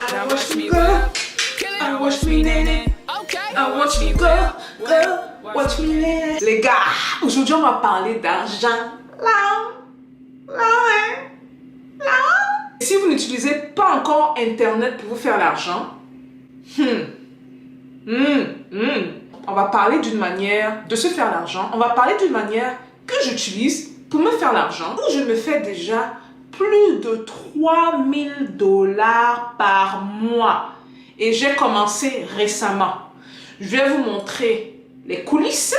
I watch me go, I watch me néné, I watch me go, watch me néné. Les gars, aujourd'hui on va parler d'argent. Si vous n'utilisez pas encore Internet pour vous faire l'argent, on va parler d'une manière de se faire l'argent. On va parler d'une manière que j'utilise pour me faire l'argent. Je me fais déjà plus de 3000 $ par mois. Et j'ai commencé récemment. Je vais vous montrer les coulisses.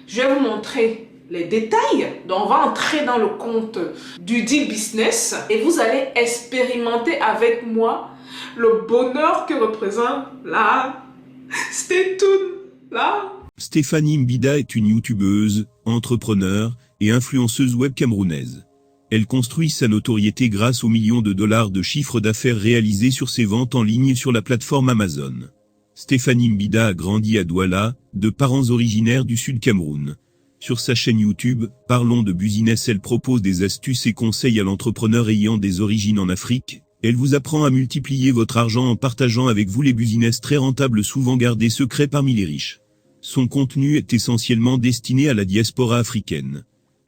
Je vais vous montrer les détails. Donc, on va entrer dans le compte du deal business et vous allez expérimenter avec moi le bonheur que représente la Stay tuned, là. Stéphanie Mbida est une youtubeuse, entrepreneur et influenceuse web camerounaise. Elle construit sa notoriété grâce aux millions de dollars de chiffre d'affaires réalisés sur ses ventes en ligne sur la plateforme Amazon. Stéphanie Mbida a grandi à Douala, de parents originaires du Sud Cameroun. Sur sa chaîne YouTube, Parlons de Business, elle propose des astuces et conseils à l'entrepreneur ayant des origines en Afrique. Elle vous apprend à multiplier votre argent en partageant avec vous les business très rentables souvent gardés secrets parmi les riches. Son contenu est essentiellement destiné à la diaspora africaine.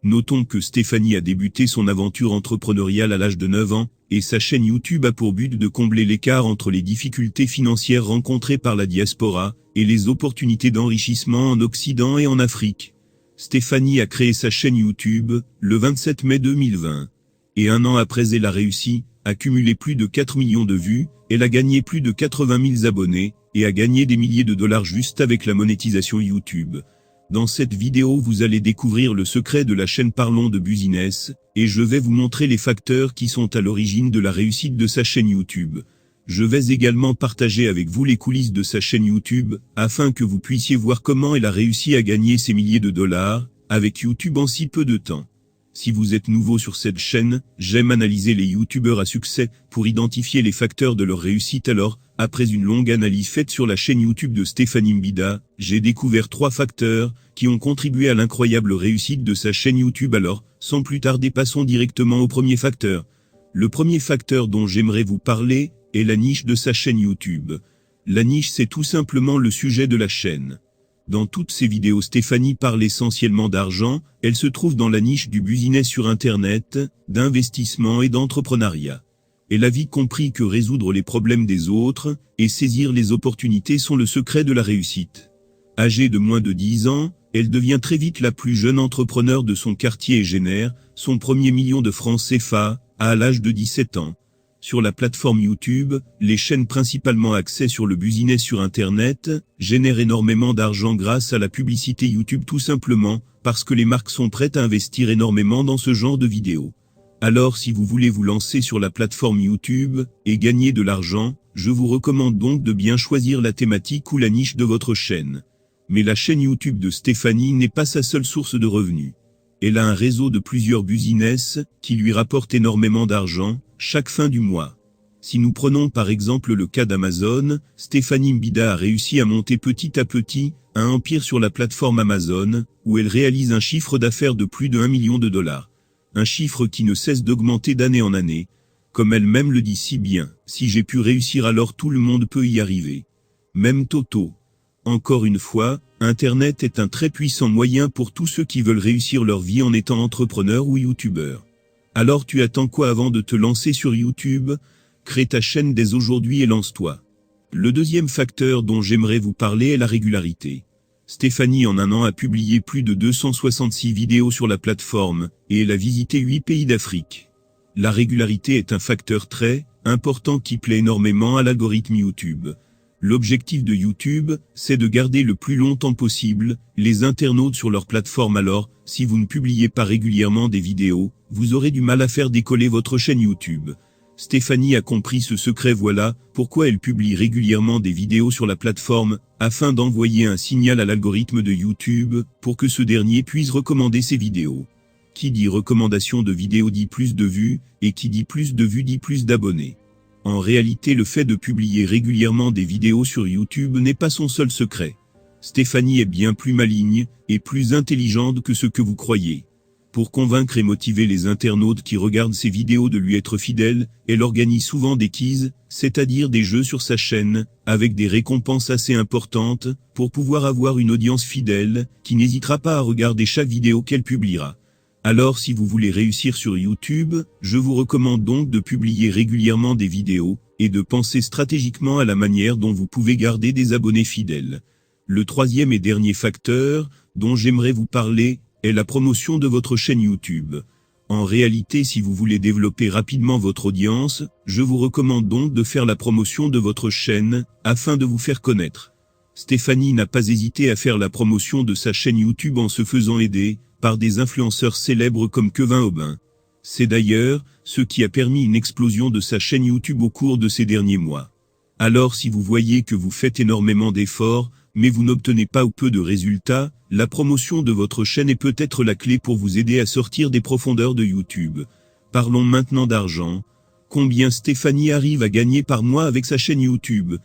Notons que Stéphanie a débuté son aventure entrepreneuriale à l'âge de 9 ans, et sa chaîne YouTube a pour but de combler l'écart entre les difficultés financières rencontrées par la diaspora, et les opportunités d'enrichissement en Occident et en Afrique. Stéphanie a créé sa chaîne YouTube, le 27 mai 2020. Et un an après elle a réussi, a cumulé plus de 4 millions de vues, elle a gagné plus de 80 000 abonnés, et a gagné des milliers de dollars juste avec la monétisation YouTube. Dans cette vidéo vous allez découvrir le secret de la chaîne Parlons de Business, et je vais vous montrer les facteurs qui sont à l'origine de la réussite de sa chaîne YouTube. Je vais également partager avec vous les coulisses de sa chaîne YouTube, afin que vous puissiez voir comment elle a réussi à gagner ces milliers de dollars, avec YouTube en si peu de temps. Si vous êtes nouveau sur cette chaîne, j'aime analyser les youtubeurs à succès, pour identifier les facteurs de leur réussite. Alors, après une longue analyse faite sur la chaîne YouTube de Stéphanie Mbida, j'ai découvert 3 facteurs, qui ont contribué à l'incroyable réussite de sa chaîne YouTube. Alors, sans plus tarder passons directement au premier facteur. Le premier facteur dont j'aimerais vous parler, est la niche de sa chaîne YouTube. La niche, c'est tout simplement le sujet de la chaîne. Dans toutes ses vidéos, Stéphanie parle essentiellement d'argent, elle se trouve dans la niche du business sur Internet, d'investissement et d'entrepreneuriat. Elle a vite compris que résoudre les problèmes des autres, et saisir les opportunités sont le secret de la réussite. Âgée de moins de 10 ans, elle devient très vite la plus jeune entrepreneur de son quartier et génère son premier million de francs CFA, à l'âge de 17 ans. Sur la plateforme YouTube, les chaînes principalement axées sur le business sur Internet, génèrent énormément d'argent grâce à la publicité YouTube, tout simplement, parce que les marques sont prêtes à investir énormément dans ce genre de vidéos. Alors si vous voulez vous lancer sur la plateforme YouTube, et gagner de l'argent, je vous recommande donc de bien choisir la thématique ou la niche de votre chaîne. Mais la chaîne YouTube de Stéphanie n'est pas sa seule source de revenus. Elle a un réseau de plusieurs business, qui lui rapportent énormément d'argent, chaque fin du mois. Si nous prenons par exemple le cas d'Amazon, Stéphanie Mbida a réussi à monter petit à petit, un empire sur la plateforme Amazon, où elle réalise un chiffre d'affaires de plus de 1 million de dollars. Un chiffre qui ne cesse d'augmenter d'année en année. Comme elle-même le dit si bien, si j'ai pu réussir alors tout le monde peut y arriver. Même Toto. Encore une fois, Internet est un très puissant moyen pour tous ceux qui veulent réussir leur vie en étant entrepreneur ou youtubeur. Alors tu attends quoi avant de te lancer sur YouTube? Crée ta chaîne dès aujourd'hui et lance-toi. Le deuxième facteur dont j'aimerais vous parler est la régularité. Stéphanie en un an a publié plus de 266 vidéos sur la plateforme, et elle a visité 8 pays d'Afrique. La régularité est un facteur très important qui plaît énormément à l'algorithme YouTube. L'objectif de YouTube, c'est de garder le plus longtemps possible les internautes sur leur plateforme. Alors, si vous ne publiez pas régulièrement des vidéos, vous aurez du mal à faire décoller votre chaîne YouTube. Stéphanie a compris ce secret, voilà pourquoi elle publie régulièrement des vidéos sur la plateforme, afin d'envoyer un signal à l'algorithme de YouTube, pour que ce dernier puisse recommander ses vidéos. Qui dit recommandation de vidéos dit plus de vues, et qui dit plus de vues dit plus d'abonnés. En réalité, le fait de publier régulièrement des vidéos sur YouTube n'est pas son seul secret. Stéphanie est bien plus maligne, et plus intelligente que ce que vous croyez. Pour convaincre et motiver les internautes qui regardent ses vidéos de lui être fidèles, elle organise souvent des quiz, c'est-à-dire des jeux sur sa chaîne, avec des récompenses assez importantes, pour pouvoir avoir une audience fidèle, qui n'hésitera pas à regarder chaque vidéo qu'elle publiera. Alors si vous voulez réussir sur YouTube, je vous recommande donc de publier régulièrement des vidéos, et de penser stratégiquement à la manière dont vous pouvez garder des abonnés fidèles. Le troisième et dernier facteur, dont j'aimerais vous parler, est la promotion de votre chaîne YouTube. En réalité, si vous voulez développer rapidement votre audience, je vous recommande donc de faire la promotion de votre chaîne, afin de vous faire connaître. Stéphanie n'a pas hésité à faire la promotion de sa chaîne YouTube en se faisant aider par des influenceurs célèbres comme Kevin Aubin. C'est d'ailleurs ce qui a permis une explosion de sa chaîne YouTube au cours de ces derniers mois. Alors si vous voyez que vous faites énormément d'efforts, mais vous n'obtenez pas ou peu de résultats, la promotion de votre chaîne est peut-être la clé pour vous aider à sortir des profondeurs de YouTube. Parlons maintenant d'argent. Combien Stéphanie arrive à gagner par mois avec sa chaîne YouTube?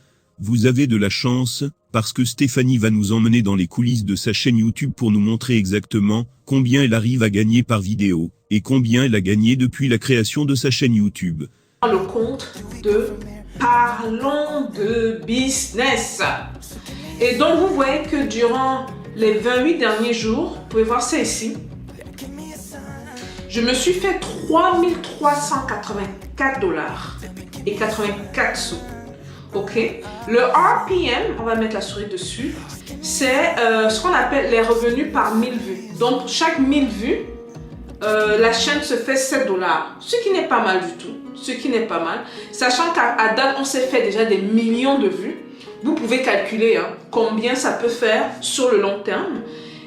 Vous avez de la chance, parce que Stéphanie va nous emmener dans les coulisses de sa chaîne YouTube pour nous montrer exactement combien elle arrive à gagner par vidéo, et combien elle a gagné depuis la création de sa chaîne YouTube. Le compte de Parlons de business. Et donc vous voyez que durant les 28 derniers jours, vous pouvez voir ça ici, je me suis fait 3 384 $ et 84 sous. Ok, le RPM, on va mettre la souris dessus, c'est ce qu'on appelle les revenus par 1000 vues. Donc pour chaque 1000 vues, la chaîne se fait 7 $, ce qui n'est pas mal du tout, sachant qu'à date on s'est fait déjà des millions de vues. Vous pouvez calculer combien ça peut faire sur le long terme.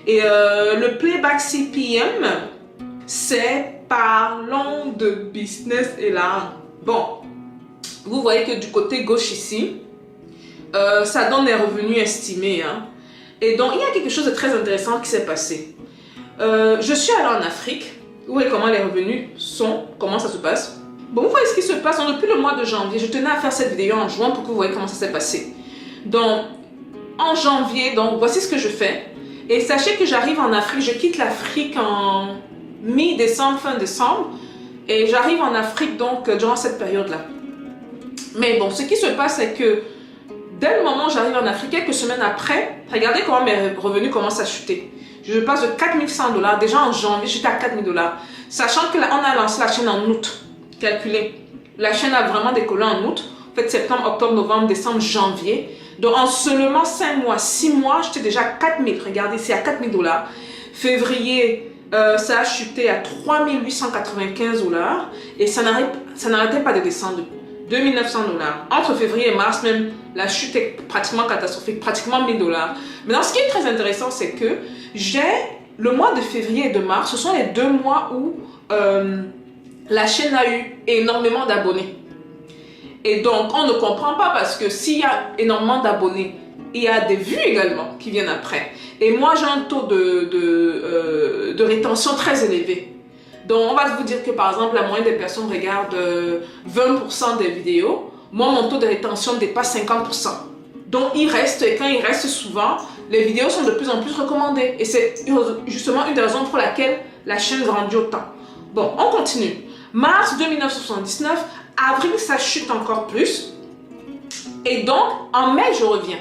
Et le playback CPM, c'est Parlons de business et là. Bon, vous voyez que du côté gauche ici, ça donne des revenus estimés. Et donc, il y a quelque chose de très intéressant qui s'est passé. Je suis allée en Afrique. Vous voyez comment les revenus sont, comment ça se passe. Bon, vous voyez ce qui se passe. Depuis le mois de janvier, je tenais à faire cette vidéo en juin pour que vous voyez comment ça s'est passé. Donc, en janvier, donc voici ce que je fais. Et sachez que j'arrive en Afrique, je quitte l'Afrique en mi-décembre, fin décembre. Et j'arrive en Afrique donc durant cette période-là. Mais bon, ce qui se passe, c'est que dès le moment où j'arrive en Afrique, quelques semaines après, regardez comment mes revenus commencent à chuter. Je passe de 4100 $. Déjà en janvier, j'étais à 4000 $. Sachant que là, on a lancé la chaîne en août. Calculez. La chaîne a vraiment décollé en août. En fait, septembre, octobre, novembre, décembre, janvier. Donc, en seulement 5 mois, 6 mois, j'étais déjà à 4000. Regardez, c'est à 4000 $. Février, ça a chuté à 3895 $. Et ça n'arrêtait pas de descendre. 2900 $. Entre février et mars, même, la chute est pratiquement catastrophique, pratiquement 1000 $. Maintenant, ce qui est très intéressant, c'est que j'ai le mois de février et de mars, ce sont les 2 mois où la chaîne a eu énormément d'abonnés. Et donc, on ne comprend pas parce que s'il y a énormément d'abonnés, il y a des vues également qui viennent après. Et moi, j'ai un taux de rétention très élevé. Donc, on va vous dire que par exemple, la moyenne des personnes regardent 20% des vidéos. Moi, mon taux de rétention dépasse 50%. Donc, il reste, et quand il reste souvent, les vidéos sont de plus en plus recommandées. Et c'est justement une des raisons pour laquelle la chaîne grandit autant. Bon, on continue. Mars 2979, avril, ça chute encore plus. Et donc, en mai, je reviens.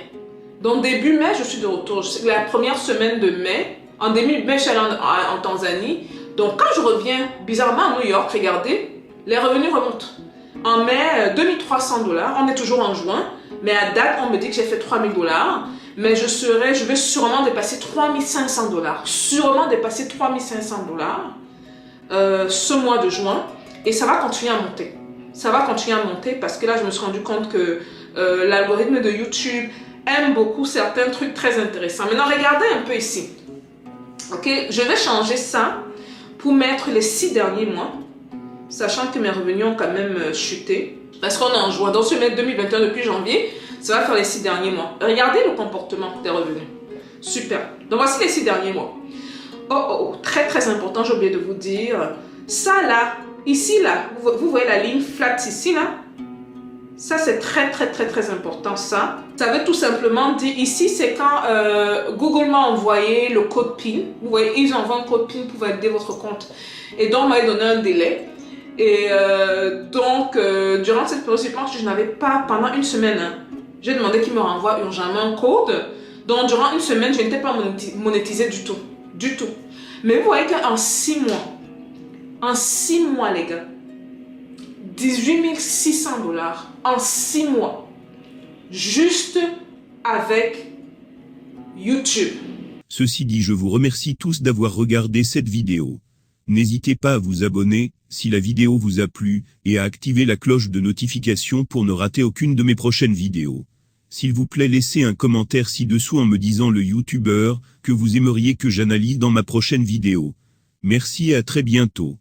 Donc, début mai, je suis de retour. La première semaine de mai, en début mai, je suis allée en Tanzanie. Donc, quand je reviens, bizarrement, à New York, regardez, les revenus remontent. En mai, 2300 $. On est toujours en juin. Mais à date, on me dit que j'ai fait 3000 $. Mais je vais sûrement dépasser 3500 $. Sûrement dépasser 3500 $. Ce mois de juin. Et ça va continuer à monter. Ça va continuer à monter parce que là, je me suis rendu compte que l'algorithme de YouTube aime beaucoup certains trucs très intéressants. Maintenant, regardez un peu ici. Ok, je vais changer ça pour mettre les 6 derniers mois, sachant que mes revenus ont quand même chuté. Parce qu'on est en juin, donc je vais mettre 2021 depuis janvier, ça va faire les 6 derniers mois. Regardez le comportement des revenus. Super. Donc voici les 6 derniers mois. Oh, très très important, j'ai oublié de vous dire. Ça là, ici là, vous voyez la ligne flat ici là. Ça, c'est très, très, très, très important, ça. Ça veut tout simplement dire, ici, c'est quand Google m'a envoyé le code PIN. Vous voyez, ils envoient un code PIN pour valider votre compte. Et donc, on m'a donné un délai. Et durant cette période, je pense que je n'avais pas, pendant une semaine, hein, j'ai demandé qu'il me renvoie urgemment un code. Donc, durant une semaine, je n'étais pas monétisée du tout. Du tout. Mais vous voyez qu'en 6 mois, les gars, 18 600 $ en 6 mois, juste avec YouTube. Ceci dit, je vous remercie tous d'avoir regardé cette vidéo. N'hésitez pas à vous abonner, si la vidéo vous a plu, et à activer la cloche de notification pour ne rater aucune de mes prochaines vidéos. S'il vous plaît, laissez un commentaire ci-dessous en me disant le youtubeur que vous aimeriez que j'analyse dans ma prochaine vidéo. Merci et à très bientôt.